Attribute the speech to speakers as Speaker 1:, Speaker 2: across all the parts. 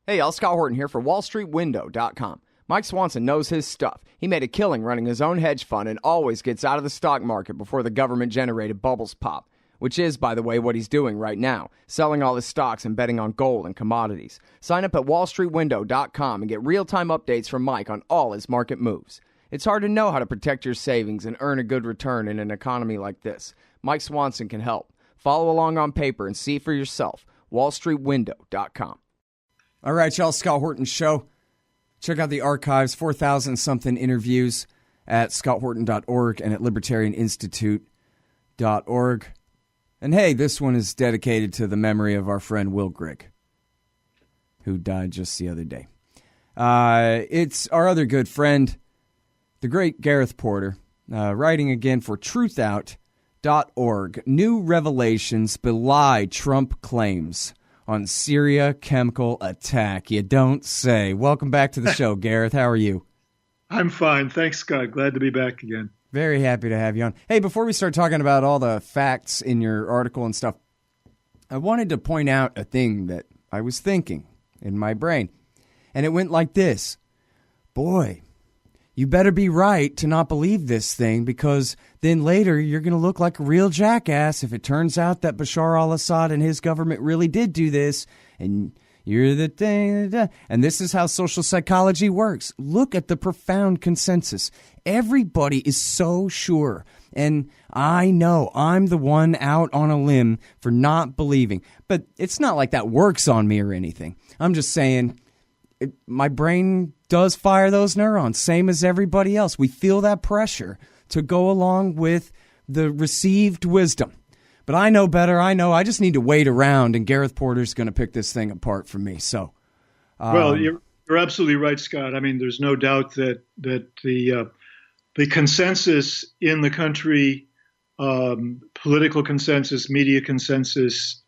Speaker 1: Hey, y'all, Scott Horton here for WallStreetWindow.com. Mike Swanson knows his stuff. He made a killing running his own hedge fund and always gets out of the stock market before the government-generated bubbles pop, which is, by the way, what he's doing right now, selling all his stocks and betting on gold and commodities. Sign up at WallStreetWindow.com and get real-time updates from Mike on all his market moves. It's hard to know how to protect your savings and earn a good return in an economy like this. Mike Swanson can help. Follow along on paper and see for yourself. WallStreetWindow.com.
Speaker 2: All right, y'all, Scott Horton Show. Check out the archives, 4,000-something interviews at scotthorton.org and at libertarianinstitute.org. And hey, this one is dedicated to the memory of our friend Will Grigg, who died just the other day. It's our other good friend, the great Gareth Porter, writing again for truthout.org. New revelations belie Trump claims on Syria chemical attack. You don't say. Welcome back to the show, Gareth. How are you?
Speaker 3: I'm fine. Thanks, Scott. Glad to be back again.
Speaker 2: Very happy to have you on. Hey, before we start talking about all the facts in your article and stuff, I wanted to point out a thing that I was thinking in my brain. And it went like this. Boy, you better be right to not believe this thing, because then later you're going to look like a real jackass if it turns out that Bashar al-Assad and his government really did do this, and you're the thing. And this is how social psychology works. Look at the profound consensus. Everybody is so sure. And I know I'm the one out on a limb for not believing. But it's not like that works on me or anything. I'm just saying my brain does fire those neurons, same as everybody else. We feel that pressure to go along with the received wisdom. But I know better. I know I just need to wait around, and Gareth Porter's going to pick this thing apart for me. So,
Speaker 3: well, you're absolutely right, Scott. I mean, there's no doubt that the consensus in the country, political consensus, media consensus,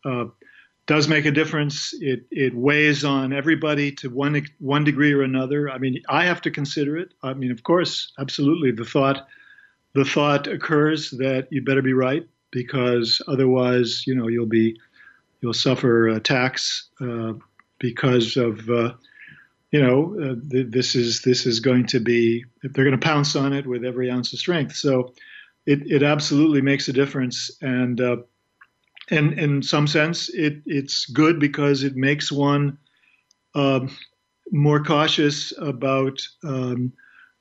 Speaker 3: does make a difference. It weighs on everybody to one degree or another. I mean, I have to consider it. I mean, of course, absolutely. The thought occurs that you better be right, because otherwise, you'll suffer attacks because of this is going to be, they're going to pounce on it with every ounce of strength. So it absolutely makes a difference. And in some sense, it's good because it makes one more cautious about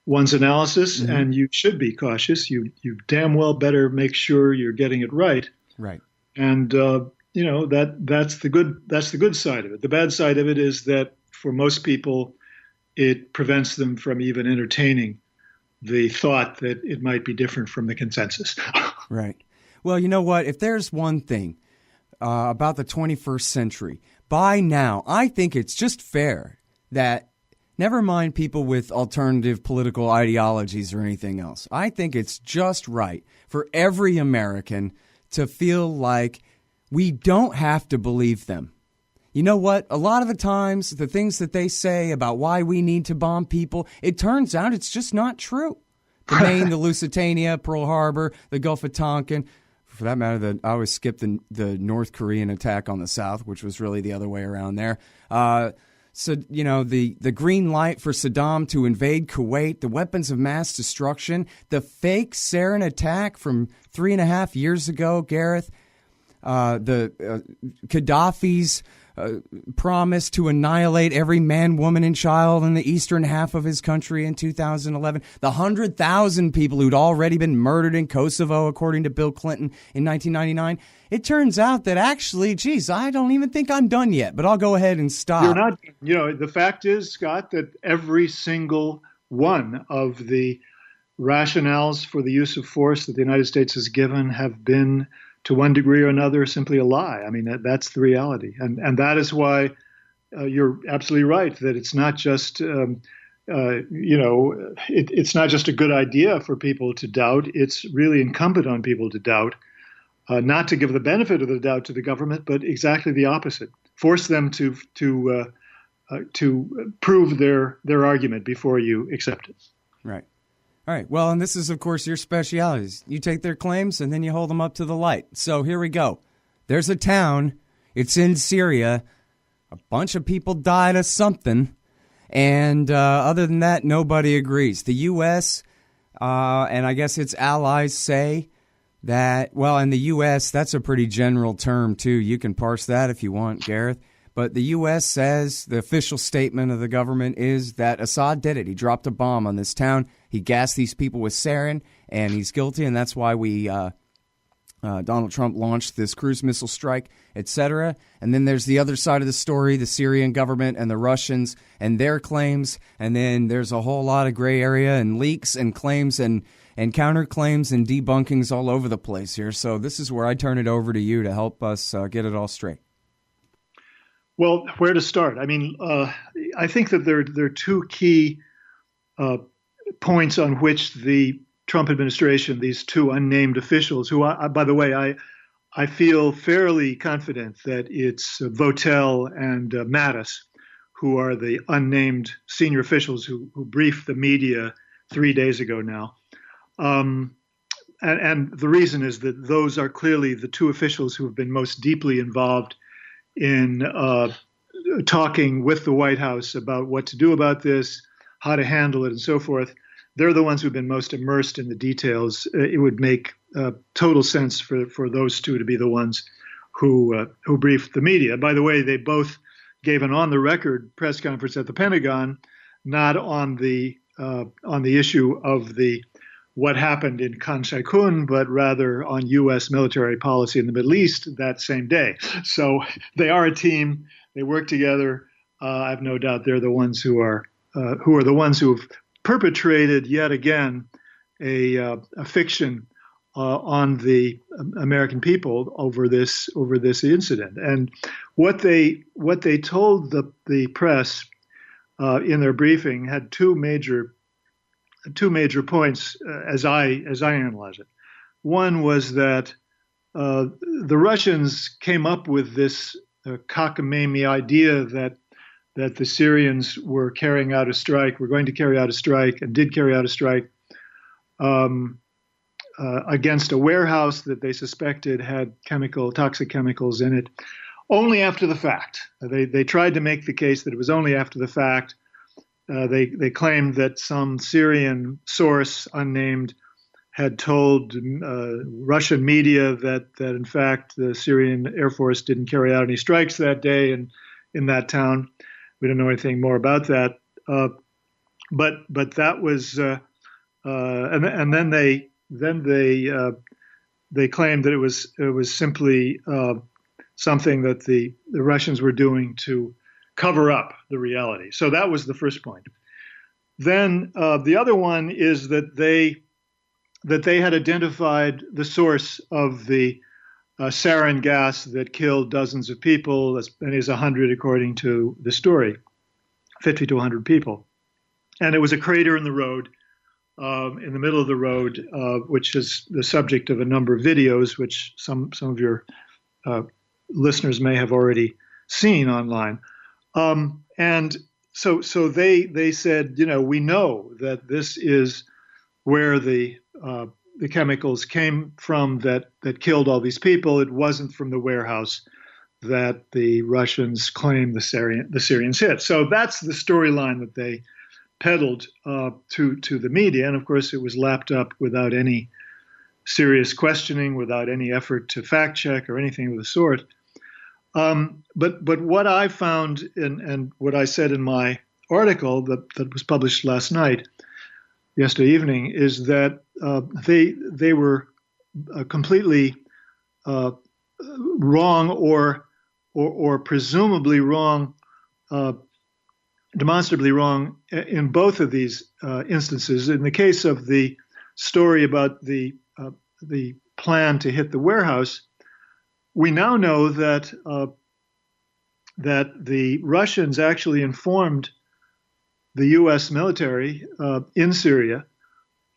Speaker 3: one's analysis, mm-hmm. and you should be cautious. You damn well better make sure you're getting it right.
Speaker 2: Right.
Speaker 3: And that's the good side of it. The bad side of it is that for most people, it prevents them from even entertaining the thought that it might be different from the consensus.
Speaker 2: Right. Well, you know what? If there's one thing about the 21st century, by now, I think it's just fair that, never mind people with alternative political ideologies or anything else, I think it's just right for every American to feel like we don't have to believe them. You know what? A lot of the times, the things that they say about why we need to bomb people, it turns out it's just not true. The Maine, the Lusitania, Pearl Harbor, the Gulf of Tonkin. For that matter, I always skipped the North Korean attack on the South, which was really the other way around there. So, the green light for Saddam to invade Kuwait, the weapons of mass destruction, the fake sarin attack from 3.5 years ago, Gareth, the Gaddafi's promise to annihilate every man, woman, and child in the eastern half of his country in 2011. The 100,000 people who'd already been murdered in Kosovo, according to Bill Clinton in 1999. It turns out that actually, I don't even think I'm done yet, but I'll go ahead and stop.
Speaker 3: You're not. The fact is, Scott, that every single one of the rationales for the use of force that the United States has given have been, to one degree or another, simply a lie. I mean, that's the reality. And that is why you're absolutely right that it's not just, it's not just a good idea for people to doubt. It's really incumbent on people to doubt, not to give the benefit of the doubt to the government, but exactly the opposite. Force them to prove their argument before you accept it.
Speaker 2: Right. All right. Well, and this is, of course, your specialities. You take their claims and then you hold them up to the light. So here we go. There's a town. It's in Syria. A bunch of people died of something, and other than that, nobody agrees. The U.S. And I guess its allies say that, well, in the U.S., that's a pretty general term, too. You can parse that if you want, Gareth. But the U.S. says the official statement of the government is that Assad did it. He dropped a bomb on this town. He gassed these people with sarin, and he's guilty, and that's why Donald Trump launched this cruise missile strike, etc. And then there's the other side of the story, the Syrian government and the Russians and their claims. And then there's a whole lot of gray area and leaks and claims and counterclaims and debunkings all over the place here. So this is where I turn it over to you to help us get it all straight.
Speaker 3: Well, where to start? I mean, I think that there are two key points on which the Trump administration, these two unnamed officials, who, by the way, I feel fairly confident that it's Votel and Mattis, who are the unnamed senior officials who briefed the media 3 days ago now. And the reason is that those are clearly the two officials who have been most deeply involved in talking with the White House about what to do about this, how to handle it, and so forth. They're the ones who've been most immersed in the details. It would make total sense for those two to be the ones who briefed the media. By the way, they both gave an on-the-record press conference at the Pentagon, not on the issue of what happened in Khan Sheikhoun, but rather on U.S. military policy in the Middle East that same day. So they are a team. They work together. I have no doubt they're the ones who are the ones who have perpetrated yet again a fiction on the American people over this incident. And what they told the press in their briefing had two major points as I analyze it. One was that the Russians came up with this cockamamie idea that the Syrians were carrying out a strike, were going to carry out a strike, and did carry out a strike against a warehouse that they suspected had toxic chemicals in it, only after the fact. They tried to make the case that it was only after the fact. They claimed that some Syrian source, unnamed, had told Russian media that in fact the Syrian Air Force didn't carry out any strikes that day in that town. We don't know anything more about that. But that was, and then they claimed that it was simply something that the Russians were doing to cover up the reality. So that was the first point. Then the other one is that they had identified the source of the sarin gas that killed dozens of people, as many as 100 according to the story, 50 to 100 people. And it was a crater in the road, in the middle of the road, which is the subject of a number of videos, which some of your listeners may have already seen online. And so they said, we know that this is where the chemicals came from that killed all these people. It wasn't from the warehouse that the Russians claim the Syrians hit. So that's the storyline that they peddled to the media. And of course, it was lapped up without any serious questioning, without any effort to fact check or anything of the sort. But what I found and what I said in my article that was published yesterday evening, is that they were completely wrong or presumably wrong, demonstrably wrong in both of these instances. In the case of the story about the plan to hit the warehouse, we now know that the Russians actually informed the U.S. military in Syria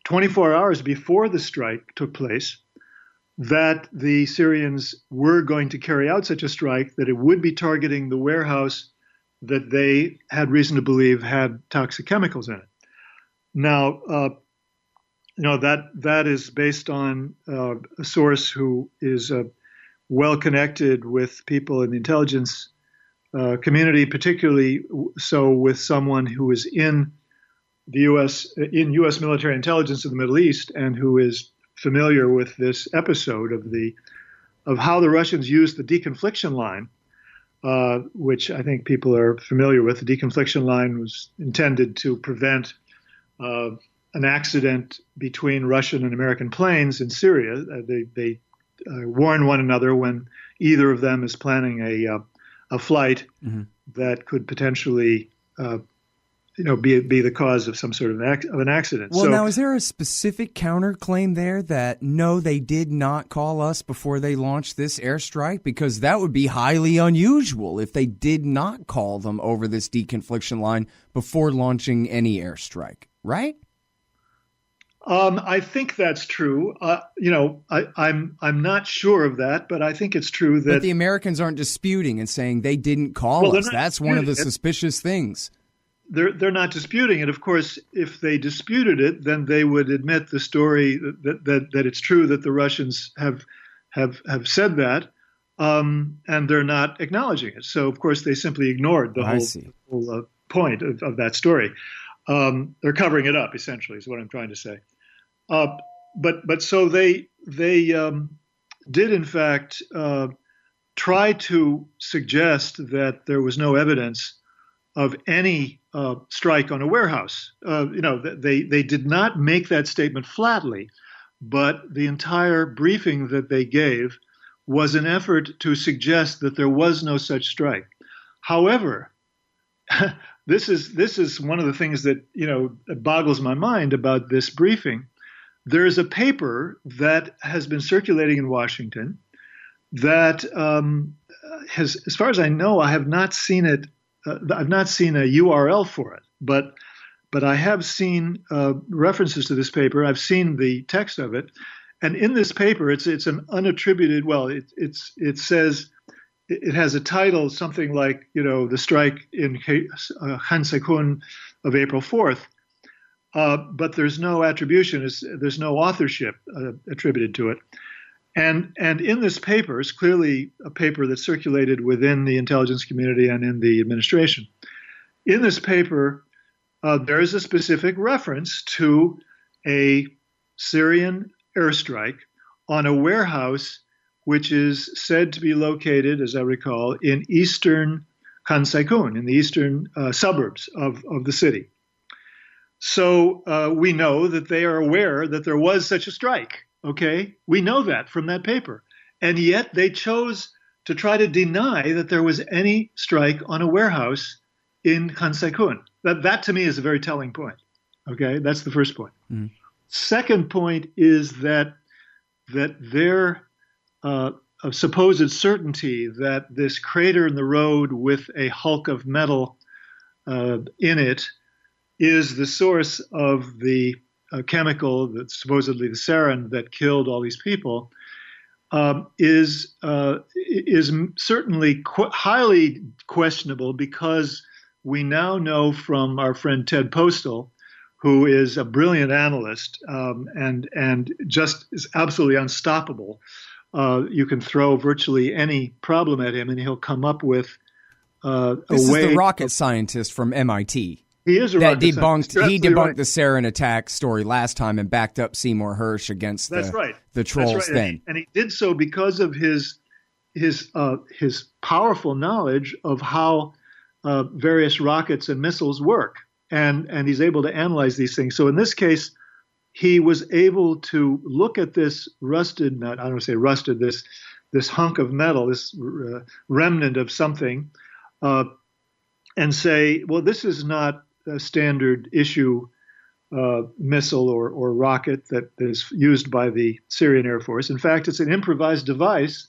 Speaker 3: 24 hours before the strike took place that the Syrians were going to carry out such a strike, that it would be targeting the warehouse that they had reason to believe had toxic chemicals in it. Now, that is based on a source who is well connected with people in the intelligence community, particularly so with someone who is in the U.S. military intelligence of the Middle East and who is familiar with this episode of how the Russians used the deconfliction line, which I think people are familiar with. The deconfliction line was intended to prevent an accident between Russian and American planes in Syria. They warn one another when either of them is planning a flight that could potentially be the cause of some sort of an accident.
Speaker 2: Well, now, is there a specific counterclaim there that, no, they did not call us before they launched this airstrike? Because that would be highly unusual if they did not call them over this deconfliction line before launching any airstrike, right?
Speaker 3: I think that's true. I'm not sure of that, but I think it's true that...
Speaker 2: But the Americans aren't disputing and saying they didn't call us. That's one of the suspicious things.
Speaker 3: They're not disputing it. Of course, if they disputed it, then they would admit the story that it's true that the Russians have said that, and they're not acknowledging it. So, of course, they simply ignored the whole point of that story. They're covering it up, essentially, is what I'm trying to say. But so they did, in fact, try to suggest that there was no evidence of any strike on a warehouse. They did not make that statement flatly, but the entire briefing that they gave was an effort to suggest that there was no such strike. However, this is one of the things that boggles my mind about this briefing. There is a paper that has been circulating in Washington that has, as far as I know, I have not seen it. I've not seen a URL for it, but I have seen references to this paper. I've seen the text of it, and in this paper, it's an unattributed. Well, it says it has a title something like the strike in Khan Sheikhoun of April 4th, but there's no attribution. There's no authorship attributed to it. And in this paper, it's clearly a paper that circulated within the intelligence community and in the administration. In this paper, there is a specific reference to a Syrian airstrike on a warehouse which is said to be located, as I recall, in eastern Khan Sheikhoun, in the eastern suburbs of the city. So we know that they are aware that there was such a strike. Okay, we know that from that paper. And yet they chose to try to deny that there was any strike on a warehouse in Khan Sheikhoun. That to me is a very telling point. Okay, that's the first point. Mm-hmm. Second point is that their supposed certainty that this crater in the road with a hulk of metal in it is the source of the chemical that's supposedly the sarin that killed all these people is certainly highly questionable, because we now know from our friend Ted Postol, who is a brilliant analyst and just is absolutely unstoppable. You can throw virtually any problem at him and he'll come up with a way.
Speaker 2: This is the rocket scientist from MIT.
Speaker 3: He is a rocket scientist.
Speaker 2: He debunked the sarin attack story last time and backed up Seymour Hersh against the trolls then.
Speaker 3: And he did so because of his powerful knowledge of how various rockets and missiles work. And he's able to analyze these things. So in this case, he was able to look at this this hunk of metal, this remnant of something, and say, well, this is not a standard issue missile or rocket that is used by the Syrian Air Force. In fact, it's an improvised device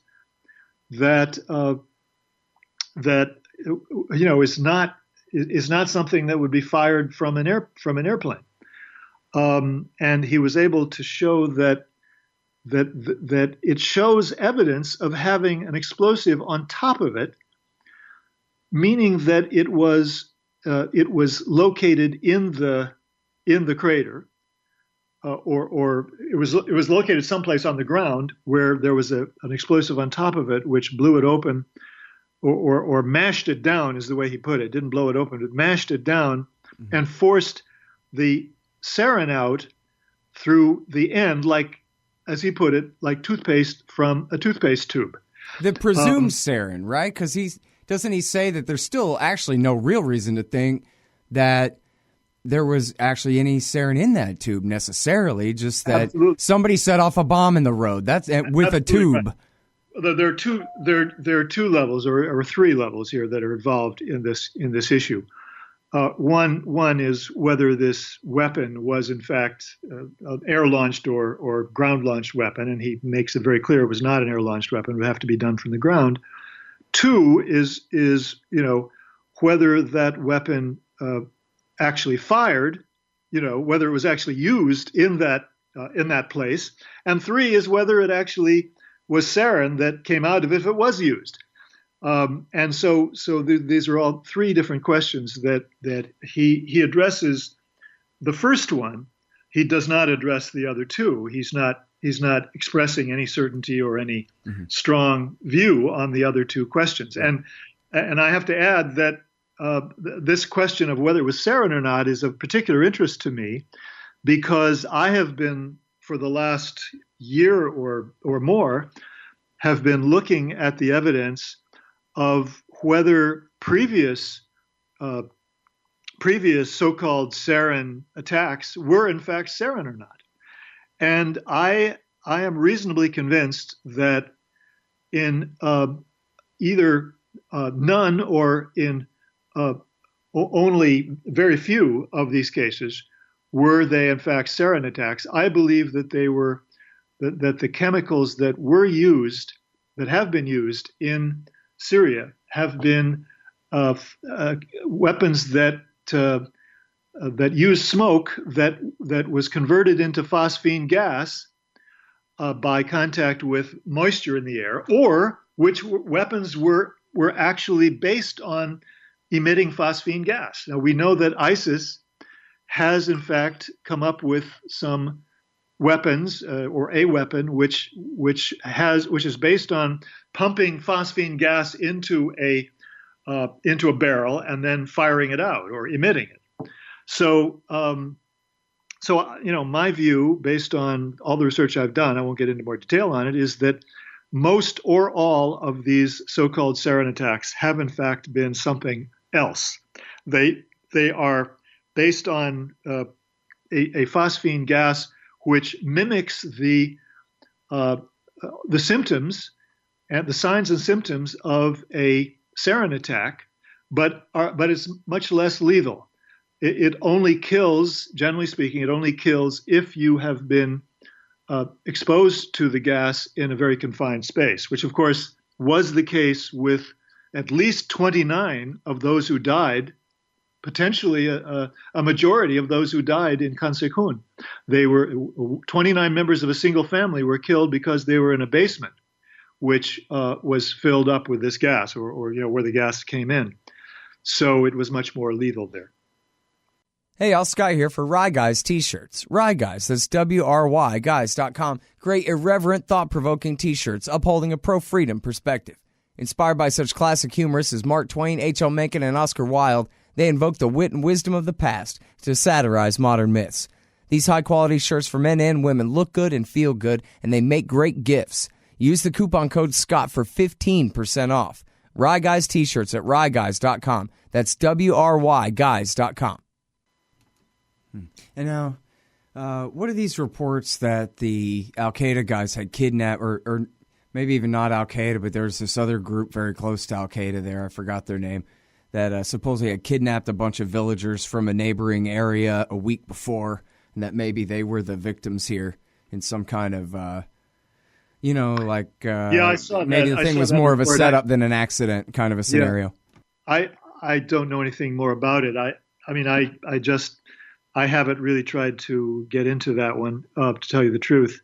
Speaker 3: that is not something that would be fired from an airplane. And he was able to show that it shows evidence of having an explosive on top of it, meaning that it was located in the crater, or it was located someplace on the ground where there was an explosive on top of it, which blew it open, or mashed it down, is the way he put it. Didn't blow it open, but mashed it down and forced the sarin out through the end, like, as he put it, like toothpaste from a toothpaste tube.
Speaker 2: The presumed sarin, right? Because doesn't he say that there's still actually no real reason to think that there was actually any sarin in that tube necessarily, just that somebody set off a bomb in the road. That's with a tube.
Speaker 3: Right. There are two levels or three levels here that are involved in this issue. One is whether this weapon was in fact an air-launched or ground-launched weapon, and he makes it very clear it was not an air-launched weapon. It would have to be done from the ground. Two is whether that weapon actually fired, whether it was actually used in that place. And three is whether it actually was sarin that came out of it if it was used. And so these are all three different questions that he addresses. The first one, he does not address the other two. He's not expressing any certainty or any strong view on the other two questions. And I have to add that this question of whether it was sarin or not is of particular interest to me, because I have been, for the last year or more, have been looking at the evidence of whether previous so-called sarin attacks were in fact sarin or not. And I am reasonably convinced that in either none or in only very few of these cases were they in fact sarin attacks. I believe that they were that the chemicals that were used, that have been used in Syria, have been weapons that use smoke that was converted into phosphine gas by contact with moisture in the air, or which weapons were actually based on emitting phosphine gas. Now, we know that ISIS has in fact come up with some weapons or a weapon which is based on pumping phosphine gas into a barrel and then firing it out or emitting it. So my view, based on all the research I've done, I won't get into more detail on it, is that most or all of these so-called sarin attacks have in fact been something else. They are based on a phosphine gas which mimics the symptoms and the signs and symptoms of a sarin attack, but it's much less lethal. It only kills, generally speaking, it only kills if you have been exposed to the gas in a very confined space, which of course was the case with at least 29 of those who died, potentially a majority of those who died in Khan Sheikhoun. They were 29 members of a single family were killed because they were in a basement, which was filled up with this gas, or where the gas came in. So it was much more lethal there.
Speaker 2: Hey, Al Sky here for Rye Guys t-shirts. Rye Guys, that's WRY guys.com. Great, irreverent, thought-provoking t-shirts upholding a pro-freedom perspective. Inspired by such classic humorists as Mark Twain, H.L. Mencken, and Oscar Wilde, they invoke the wit and wisdom of the past to satirize modern myths. These high-quality shirts for men and women look good and feel good, and they make great gifts. Use the coupon code SCOTT for 15% off. Rye Guys t-shirts at ryeguys.com. That's WRY guys.com. And now, what are these reports that the Al-Qaeda guys had kidnapped, or maybe even not Al-Qaeda, but there's this other group very close to Al-Qaeda there, I forgot their name, that supposedly had kidnapped a bunch of villagers from a neighboring area a week before, and that maybe they were the victims here in some kind of, I saw that. Maybe the thing was more of a setup than an accident kind of a scenario.
Speaker 3: Yeah. I don't know anything more about it. I haven't really tried to get into that one, to tell you the truth.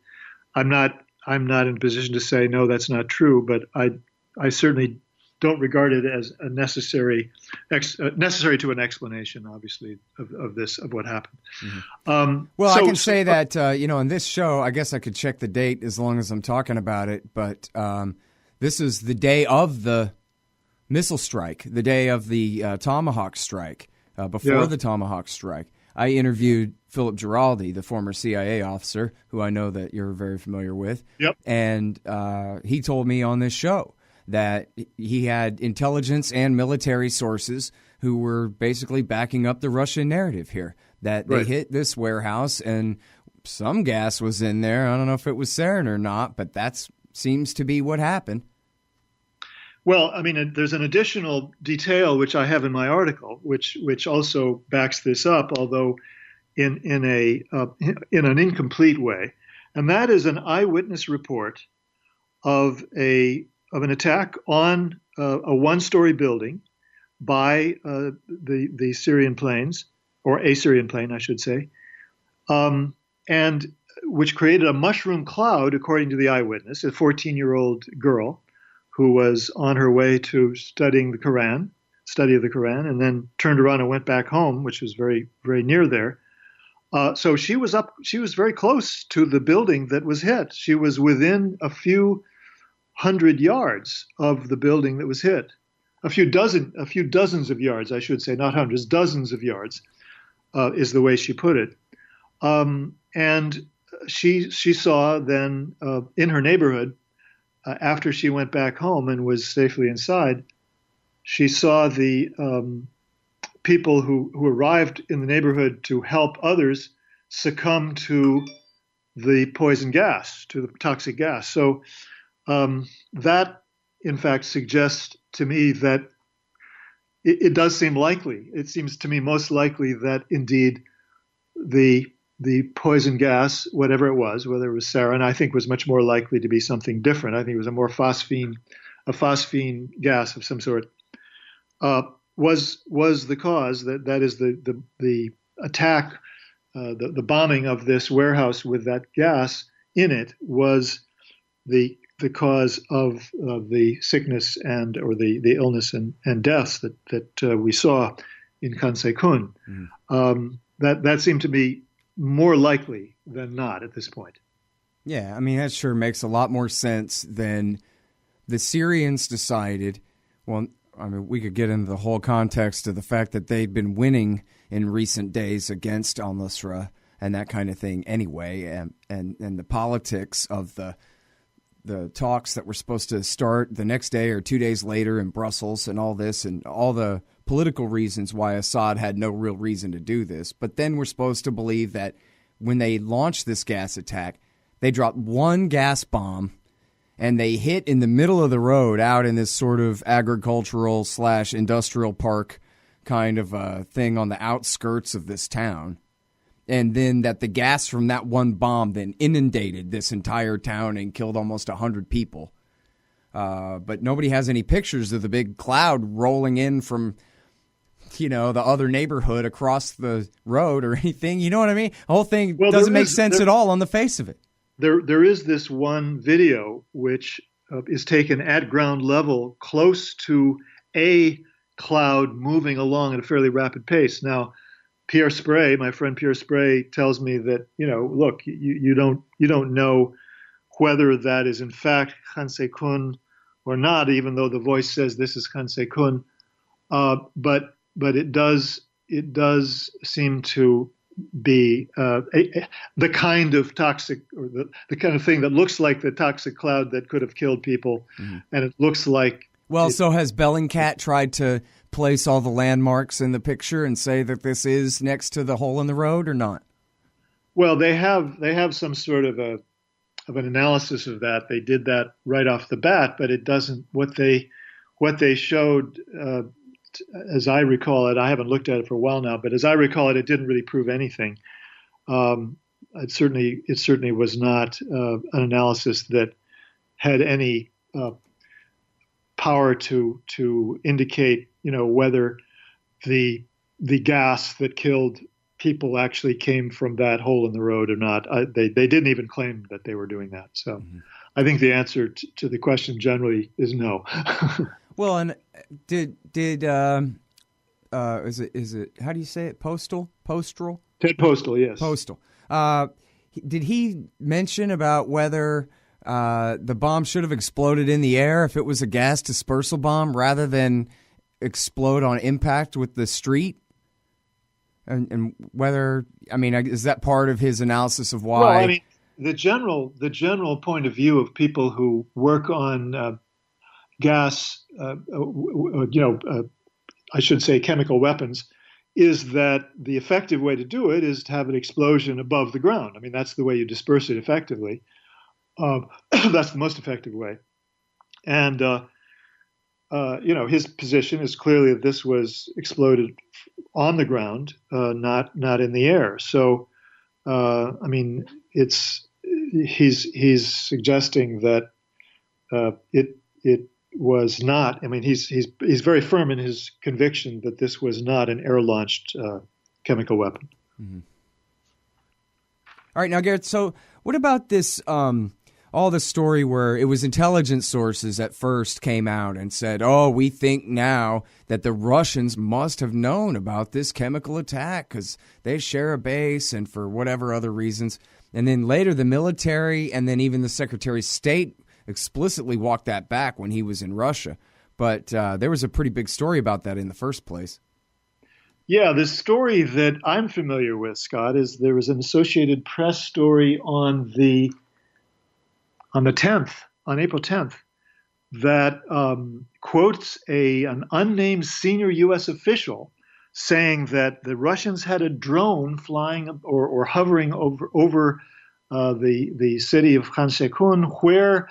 Speaker 3: I'm not in a position to say, no, that's not true, but I certainly don't regard it as a necessary to an explanation, obviously, of what happened.
Speaker 2: Mm-hmm. I can say that, in this show, I guess I could check the date as long as I'm talking about it, but this is the day of the missile strike, the day of the Tomahawk strike, before the Tomahawk strike. I interviewed Philip Giraldi, the former CIA officer, who I know that you're very familiar with.
Speaker 3: Yep.
Speaker 2: And he told me on this show that he had intelligence and military sources who were basically backing up the Russian narrative here, that they hit this warehouse and some gas was in there. I don't know if it was sarin or not, but that seems to be what happened.
Speaker 3: Well, I mean, there's an additional detail which I have in my article, which also backs this up, although in an incomplete way, and that is an eyewitness report of an attack on a one-story building by the Syrian planes, or a Syrian plane, I should say, and which created a mushroom cloud, according to the eyewitness, a 14-year-old girl who was on her way to study of the Quran, and then turned around and went back home, which was very, very near there. So she was very close to the building that was hit. She was within a few hundred yards of the building that was hit. A few dozens of yards, I should say, not hundreds, dozens of yards, is the way she put it. And she saw then in her neighborhood, after she went back home and was safely inside, she saw the people who arrived in the neighborhood to help others succumb to the poison gas, to the toxic gas. So that, in fact, suggests to me that it does seem likely. It seems to me most likely that indeed the poison gas, whatever it was, whether it was sarin, I think was much more likely to be something different. I think it was a more phosphine gas of some sort, was the cause. That is the attack, the bombing of this warehouse with that gas in it was the cause of the sickness or the illness and deaths that we saw in Khan Sheikhoun. That seemed to be more likely than not at this point.
Speaker 2: Yeah, I mean, that sure makes a lot more sense than the Syrians decided. Well, I mean, we could get into the whole context of the fact that they'd been winning in recent days against al-Nusra and that kind of thing anyway, and the politics of the talks that were supposed to start the next day or 2 days later in Brussels and all this and all the political reasons why Assad had no real reason to do this. But then we're supposed to believe that when they launched this gas attack, they dropped one gas bomb and they hit in the middle of the road out in this sort of agricultural / industrial park kind of thing on the outskirts of this town. And then that the gas from that one bomb then inundated this entire town and killed almost 100 people. But nobody has any pictures of the big cloud rolling in from, the other neighborhood across the road or anything. You know what I mean? The whole thing doesn't make sense at all on the face of it.
Speaker 3: There is this one video which is taken at ground level close to a cloud moving along at a fairly rapid pace. Now, Pierre Spray, my friend Pierre Spray, tells me that, look, you don't know whether that is in fact Khan Sheikhoun or not, even though the voice says this is Khan Sheikhoun. But it does seem to be the kind of toxic, or the kind of thing that looks like the toxic cloud that could have killed people, and it looks like. Well,
Speaker 2: so has Bellingcat tried to place all the landmarks in the picture and say that this is next to the hole in the road or not?
Speaker 3: Well, they have some sort of an analysis of that. They did that right off the bat, but it doesn't. What they showed, as I recall it, I haven't looked at it for a while now, but as I recall it, it didn't really prove anything. It certainly was not an analysis that had any power to indicate, whether the gas that killed people actually came from that hole in the road or not. They didn't even claim that they were doing that. So I think the answer to the question generally is no.
Speaker 2: Well, and did is it how do you say it? Postal?
Speaker 3: Ted Postol, yes.
Speaker 2: Postal. Did he mention about whether the bomb should have exploded in the air if it was a gas dispersal bomb rather than explode on impact with the street? And whether, I mean, is that part of his analysis of why?
Speaker 3: Well, I mean, the general point of view of people who work on gas, I should say chemical weapons, is that the effective way to do it is to have an explosion above the ground. I mean, that's the way you disperse it effectively. That's the most effective way. And, his position is clearly that this was exploded on the ground, not in the air. So, I mean, he's suggesting that it was not. I mean, he's very firm in his conviction that this was not an air-launched chemical weapon.
Speaker 2: Mm-hmm. All right, now, Gareth. So, what about this? All the story where it was intelligence sources at first came out and said, "Oh, we think now that the Russians must have known about this chemical attack because they share a base and for whatever other reasons." And then later, the military and then even the Secretary of State explicitly walked that back when he was in Russia. But there was a pretty big story about that in the first place.
Speaker 3: Yeah, the story that I'm familiar with, Scott, is there was an Associated Press story on the 10th, on April 10th, that quotes an unnamed senior U.S. official saying that the Russians had a drone flying or hovering over the city of Khan Sheikhoun, where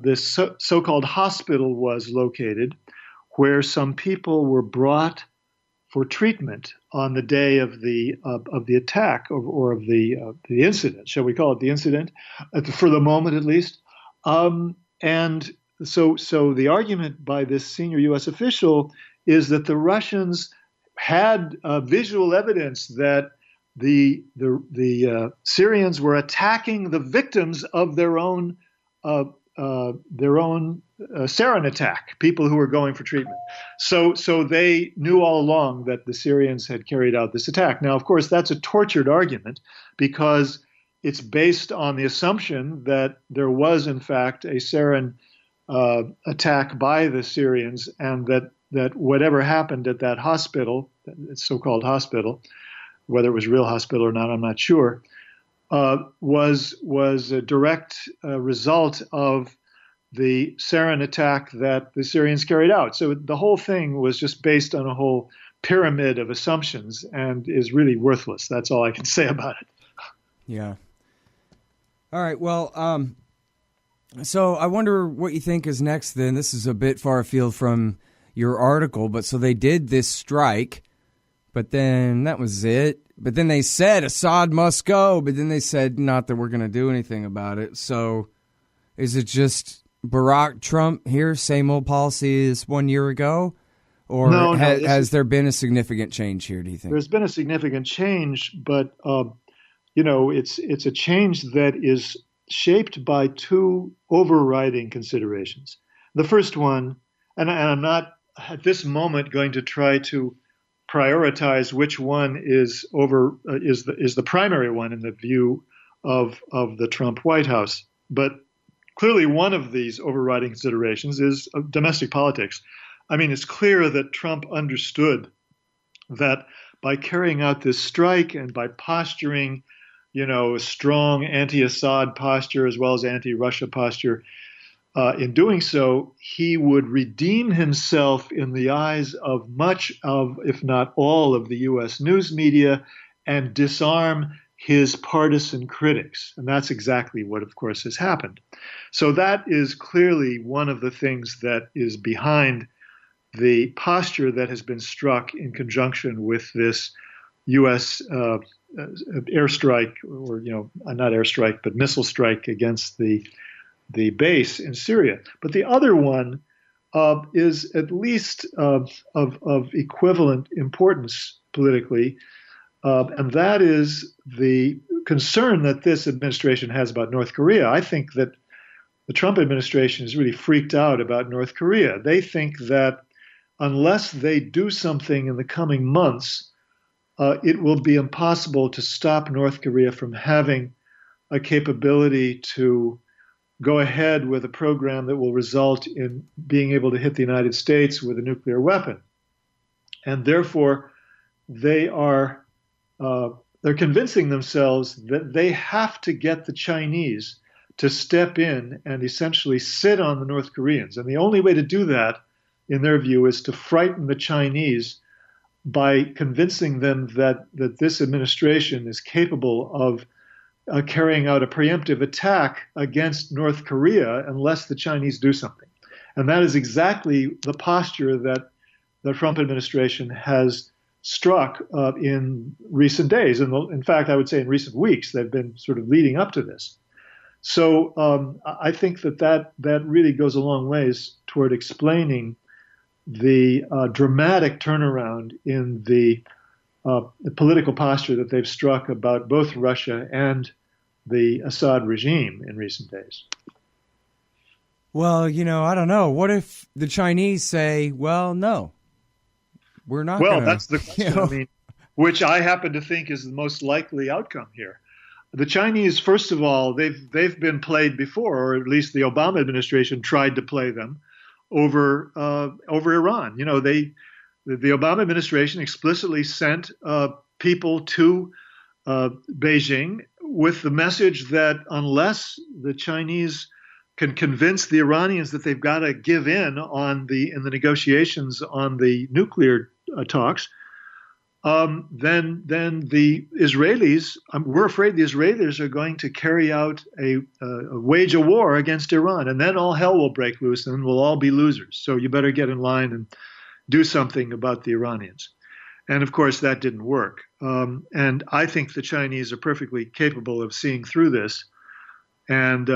Speaker 3: this so-called hospital was located, where some people were brought for treatment on the day of the attack or of the incident. Shall we call it the incident, for the moment at least? And so the argument by this senior U.S. official is that the Russians had visual evidence that the Syrians were attacking the victims of their own sarin attack, people who were going for treatment. So they knew all along that the Syrians had carried out this attack. Now, of course, that's a tortured argument because it's based on the assumption that there was, in fact, a sarin attack by the Syrians, and that whatever happened at that hospital, that so-called hospital, whether it was a real hospital or not, I'm not sure, was a direct result of the sarin attack that the Syrians carried out. So the whole thing was just based on a whole pyramid of assumptions and is really worthless. That's all I can say about it.
Speaker 2: Yeah. All right. Well, so I wonder what you think is next then. This is a bit far afield from your article, but so they did this strike, but then that was it. But then they said Assad must go, but then they said not that we're going to do anything about it. So is it just Barack Trump here, same old policy as 1 year ago? Or has there been a significant change here, do you think?
Speaker 3: There's been a significant change, but it's a change that is shaped by two overriding considerations. The first one, and I'm not at this moment going to try to prioritize which one is the primary one in the view of the Trump White House, but clearly one of these overriding considerations is domestic politics. I mean, it's clear that Trump understood that by carrying out this strike and by posturing, a strong anti-Assad posture as well as anti-Russia posture, in doing so, he would redeem himself in the eyes of much of, if not all, of the U.S. news media and disarm his partisan critics. And that's exactly what, of course, has happened. So that is clearly one of the things that is behind the posture that has been struck in conjunction with this U.S. Airstrike, or, not airstrike, but missile strike against the base in Syria. But the other one is at least of equivalent importance politically, and that is the concern that this administration has about North Korea. I think that the Trump administration is really freaked out about North Korea. They think that unless they do something in the coming months, it will be impossible to stop North Korea from having a capability to go ahead with a program that will result in being able to hit the United States with a nuclear weapon. And therefore, they're convincing themselves that they have to get the Chinese to step in and essentially sit on the North Koreans. And the only way to do that, in their view, is to frighten the Chinese by convincing them that this administration is capable of carrying out a preemptive attack against North Korea unless the Chinese do something. And that is exactly the posture that the Trump administration has struck in recent days. And in fact, I would say in recent weeks, they've been sort of leading up to this. So I think that really goes a long ways toward explaining the dramatic turnaround in the political posture that they've struck about both Russia and the Assad regime in recent days.
Speaker 2: Well, I don't know. What if the Chinese say, well, no, we're not
Speaker 3: Well,
Speaker 2: gonna,
Speaker 3: that's the question, I mean, which I happen to think is the most likely outcome here. The Chinese, first of all, they've been played before, or at least the Obama administration tried to play them over Iran. The Obama administration explicitly sent people to Beijing with the message that unless the Chinese can convince the Iranians that they've got to give in in the negotiations on the nuclear talks, then the Israelis, we're afraid the Israelis are going to carry out wage a war against Iran, and then all hell will break loose, and we'll all be losers. So you better get in line and do something about the Iranians. And of course, that didn't work. And I think the Chinese are perfectly capable of seeing through this, and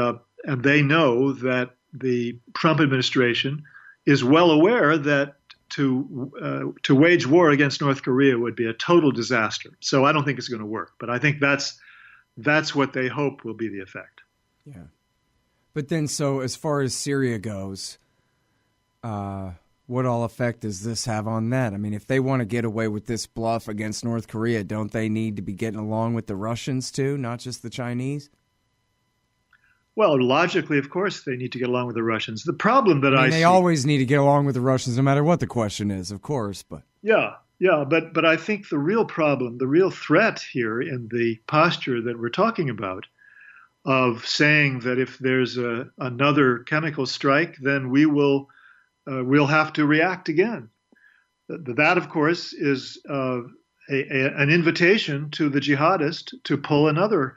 Speaker 3: they know that the Trump administration is well aware that to wage war against North Korea would be a total disaster. So I don't think it's going to work. But I think that's what they hope will be the effect.
Speaker 2: Yeah. But then, so as far as Syria goes, what all effect does this have on that? I mean, if they want to get away with this bluff against North Korea, don't they need to be getting along with the Russians too, not just the Chinese?
Speaker 3: Well, logically, of course, they need to get along with the Russians. The problem that
Speaker 2: they always need to get along with the Russians, no matter what the question is, of course. But
Speaker 3: yeah, but I think the real problem, the real threat here in the posture that we're talking about, of saying that if there's another chemical strike, then we'll have to react again. That, of course, is an invitation to the jihadist to pull another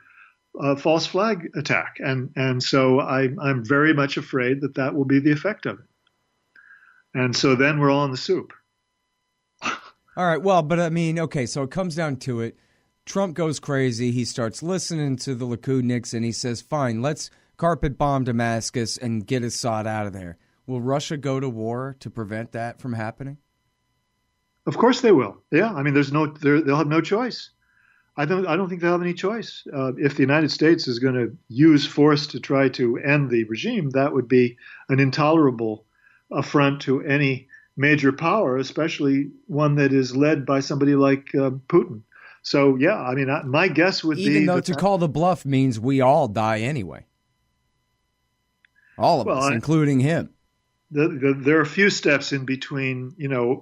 Speaker 3: false flag attack, and so I'm very much afraid that will be the effect of it. And so then we're all in the soup.
Speaker 2: All right, well, but I mean, okay, so it comes down to it. Trump goes crazy. He starts listening to the Likudniks, and he says, fine, let's carpet bomb Damascus and get Assad out of there. Will Russia go to war to prevent that from happening?
Speaker 3: Of course they will. Yeah, I mean, they'll have no choice. I don't think they'll have any choice. If the United States is going to use force to try to end the regime, that would be an intolerable affront to any major power, especially one that is led by somebody like Putin. So, yeah, I mean, my guess would be...
Speaker 2: Even though to call the bluff means we all die anyway. All of us, including him.
Speaker 3: There are a few steps in between,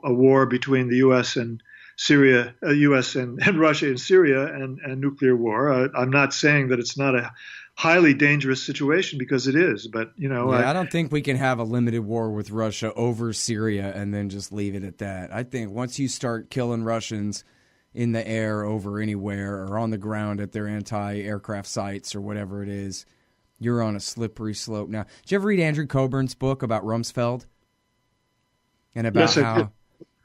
Speaker 3: a war between the U.S. and Syria, U.S. and Russia and Syria and nuclear war. I'm not saying that it's not a highly dangerous situation, because it is. But,
Speaker 2: I don't think we can have a limited war with Russia over Syria and then just leave it at that. I think once you start killing Russians in the air over anywhere or on the ground at their anti-aircraft sites or whatever it is, you're on a slippery slope. Now, did you ever read Andrew Coburn's book about Rumsfeld? And about how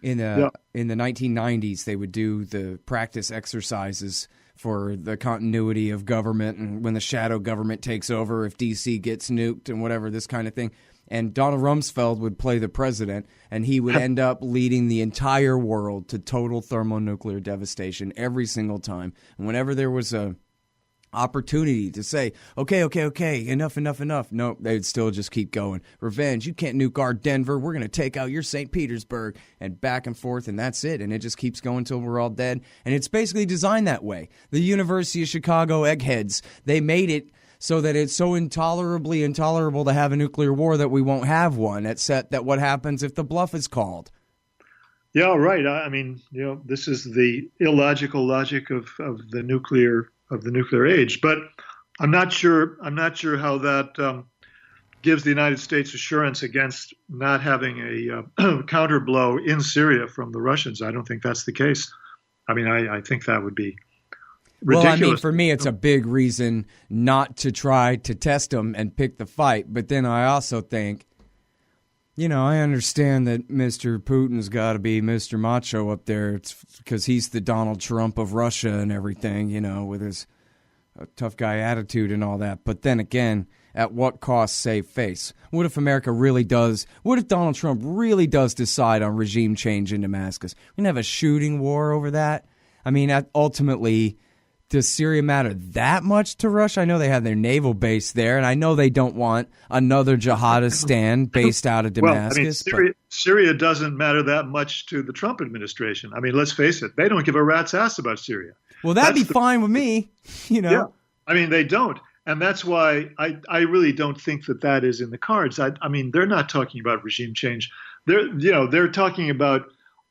Speaker 2: in the 1990s they would do the practice exercises for the continuity of government and when the shadow government takes over, if D.C. gets nuked and whatever, this kind of thing. And Donald Rumsfeld would play the president, and he would end up leading the entire world to total thermonuclear devastation every single time. And whenever there was a opportunity to say, okay, enough. No, they'd still just keep going. Revenge, you can't nuke our Denver. We're going to take out your St. Petersburg, and back and forth, and that's it. And it just keeps going until we're all dead. And it's basically designed that way. The University of Chicago eggheads, they made it so that it's so intolerably intolerable to have a nuclear war that we won't have one, except that what happens if the bluff is called.
Speaker 3: Yeah, right. I mean, this is the illogical logic of the nuclear age. But I'm not sure how that gives the United States assurance against not having a counter blow in Syria from the Russians. I don't think that's the case. I mean, I think that would be ridiculous.
Speaker 2: Well, I mean, for me, it's a big reason not to try to test them and pick the fight. But then I also think, I understand that Mr. Putin's got to be Mr. Macho up there. It's because he's the Donald Trump of Russia and everything, with his tough guy attitude and all that. But then again, at what cost save face? What if Donald Trump really does decide on regime change in Damascus? We're going to have a shooting war over that? I mean, ultimately, does Syria matter that much to Russia? I know they have their naval base there, and I know they don't want another jihadist stand based out of Damascus.
Speaker 3: Well, I mean, Syria doesn't matter that much to the Trump administration. I mean, let's face it, they don't give a rat's ass about Syria.
Speaker 2: Well, that'd be fine with me,
Speaker 3: Yeah, I mean, they don't. And that's why I really don't think that is in the cards. I mean, they're not talking about regime change. They're talking about,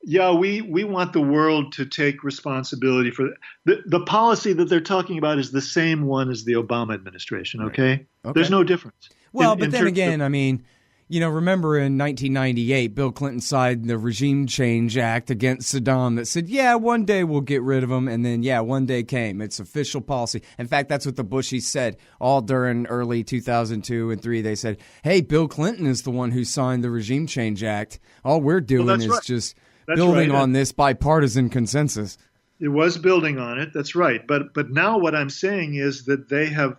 Speaker 3: we want the world to take responsibility for the policy that they're talking about is the same one as the Obama administration. Okay. There's no difference.
Speaker 2: Well, but then again, I mean, remember in 1998, Bill Clinton signed the Regime Change Act against Saddam that said, one day we'll get rid of him. And then, one day came. It's official policy. In fact, that's what the Bushies said all during early 2002 and 3. They said, hey, Bill Clinton is the one who signed the Regime Change Act. All we're doing is just building on this bipartisan consensus.
Speaker 3: It was building on it. That's right. But now what I'm saying is that they have,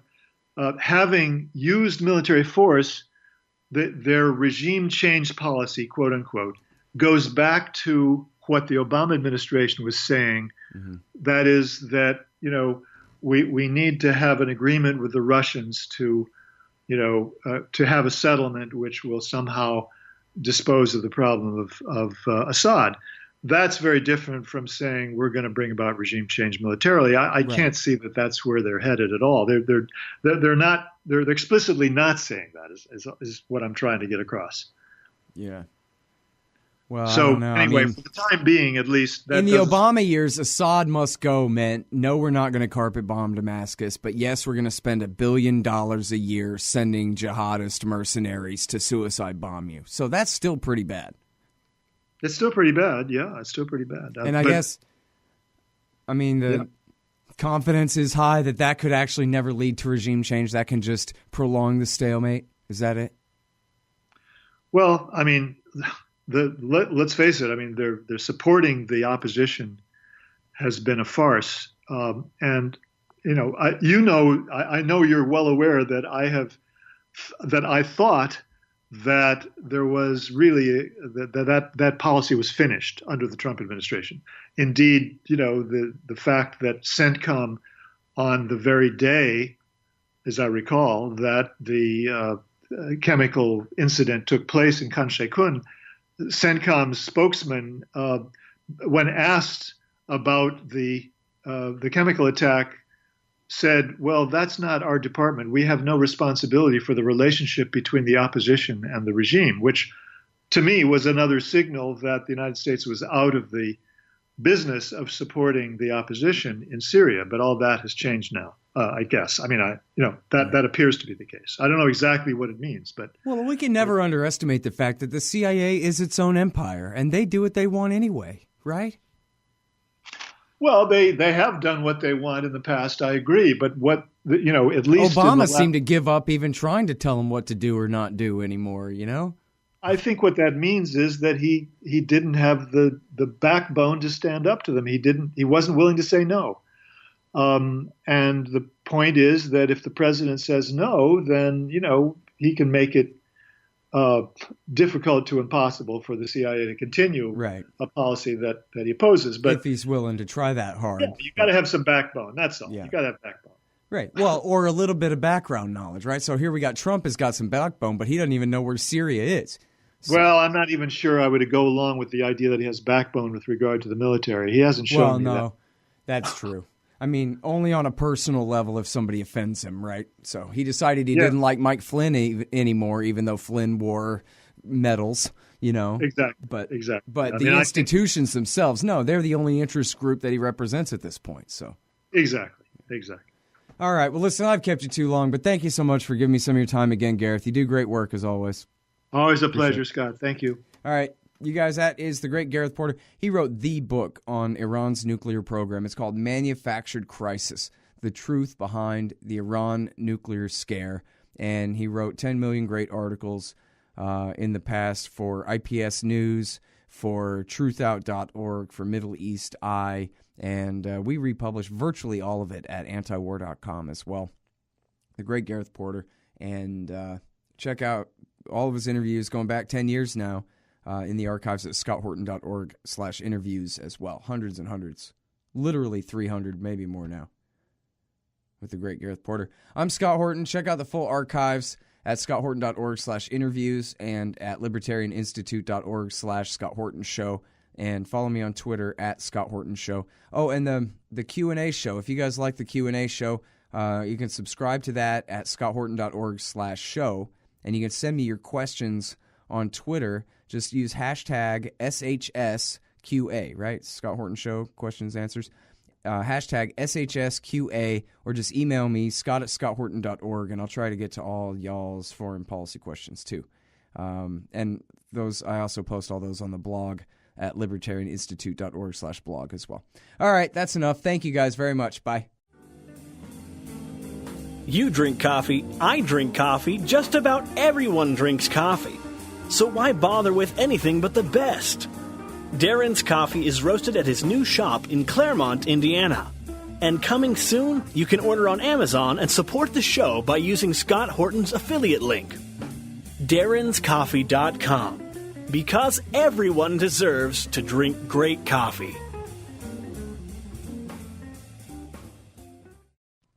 Speaker 3: having used military force, their regime change policy, quote unquote, goes back to what the Obama administration was saying. Mm-hmm. That is that, we need to have an agreement with the Russians to have a settlement which will somehow dispose of the problem of Assad. That's very different from saying we're going to bring about regime change militarily. I can't see that that's where they're headed at all. They're explicitly not saying that is what I'm trying to get across.
Speaker 2: Yeah. Well,
Speaker 3: so
Speaker 2: I don't know.
Speaker 3: Anyway, for the time being, at least,
Speaker 2: in the Obama years, Assad must go meant no, we're not going to carpet bomb Damascus, but yes, we're going to spend $1 billion a year sending jihadist mercenaries to suicide bomb you. So that's still pretty bad.
Speaker 3: It's still pretty bad. Yeah, it's still pretty bad.
Speaker 2: And I guess, the confidence is high that could actually never lead to regime change. That can just prolong the stalemate. Is that it?
Speaker 3: Well, I mean, let's face it. I mean, they're supporting the opposition has been a farce. And I know you're well aware that I thought that there was really that policy was finished under the Trump administration. Indeed, the fact that CENTCOM on the very day, as I recall, that the chemical incident took place in Khan Sheikhoun, CENTCOM's spokesman, when asked about the chemical attack, said, well, that's not our department. We have no responsibility for the relationship between the opposition and the regime, which to me was another signal that the United States was out of the business of supporting the opposition in Syria. But all that has changed now, I guess. I mean, that appears to be the case. I don't know exactly what it means, but.
Speaker 2: Well, we can never underestimate the fact that the CIA is its own empire and they do what they want anyway, right?
Speaker 3: Well, they have done what they want in the past. I agree, but at least
Speaker 2: Obama seemed to give up even trying to tell them what to do or not do anymore.
Speaker 3: I think what that means is that he didn't have the backbone to stand up to them. He wasn't willing to say no. And the point is that if the president says no, then he can make it difficult to impossible for the CIA to continue a policy that he opposes. But
Speaker 2: if he's willing to try that hard,
Speaker 3: you got to have some backbone. That's all.
Speaker 2: Yeah.
Speaker 3: You got to have backbone.
Speaker 2: Right. Well, or a little bit of background knowledge, right? So here we got Trump has got some backbone, but he doesn't even know where Syria is. So,
Speaker 3: well, I'm not even sure I would go along with the idea that he has backbone with regard to the military. He hasn't shown me that.
Speaker 2: That's true. I mean, only on a personal level if somebody offends him, right? So he decided he didn't like Mike Flynn anymore, even though Flynn wore medals,
Speaker 3: Exactly.
Speaker 2: But
Speaker 3: I
Speaker 2: the institutions themselves, no, they're the only interest group that he represents at this point. So
Speaker 3: Exactly.
Speaker 2: All right. Well, listen, I've kept you too long, but thank you so much for giving me some of your time again, Gareth. You do great work as always.
Speaker 3: Always a pleasure, Scott. Thank you.
Speaker 2: All right. You guys, that is the great Gareth Porter. He wrote the book on Iran's nuclear program. It's called Manufactured Crisis, The Truth Behind the Iran Nuclear Scare. And he wrote 10 million great articles in the past for IPS News, for truthout.org, for Middle East Eye, and we republish virtually all of it at antiwar.com as well. The great Gareth Porter. And check out all of his interviews going back 10 years now. In the archives at scotthorton.org/interviews as well. Hundreds and hundreds. Literally 300, maybe more now. With the great Gareth Porter. I'm Scott Horton. Check out the full archives at scotthorton.org/interviews and at libertarianinstitute.org/Scott Horton Show. And follow me on Twitter at Scott Horton Show. Oh, and the Q&A show. If you guys like the Q&A show, you can subscribe to that at scotthorton.org/show. And you can send me your questions on Twitter. Just use hashtag SHSQA, right? Scott Horton Show, questions, answers. Hashtag SHSQA, or just email me, scott@scotthorton.org, and I'll try to get to all y'all's foreign policy questions, too. And those, I also post all those on the blog at libertarianinstitute.org/blog as well. All right, that's enough. Thank you guys very much. Bye.
Speaker 4: You drink coffee, I drink coffee, just about everyone drinks coffee. So why bother with anything but the best? Darren's Coffee is roasted at his new shop in Claremont, Indiana. And coming soon, you can order on Amazon and support the show by using Scott Horton's affiliate link. DarrensCoffee.com. Because everyone deserves to drink great coffee.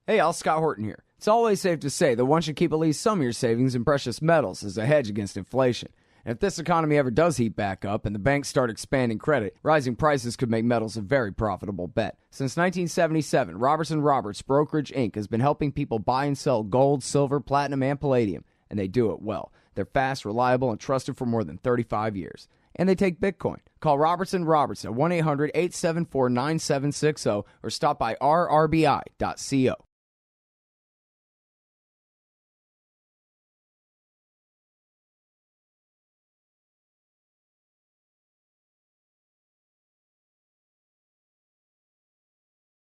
Speaker 1: Hey, all, Scott Horton here. It's always safe to say that one should keep at least some of your savings in precious metals as a hedge against inflation. And if this economy ever does heat back up and the banks start expanding credit, rising prices could make metals a very profitable bet. Since 1977, Robertson Roberts Brokerage Inc. has been helping people buy and sell gold, silver, platinum, and palladium, and they do it well. They're fast, reliable, and trusted for more than 35 years. And they take Bitcoin. Call Robertson Roberts at 1-800-874-9760 or stop by rrbi.co.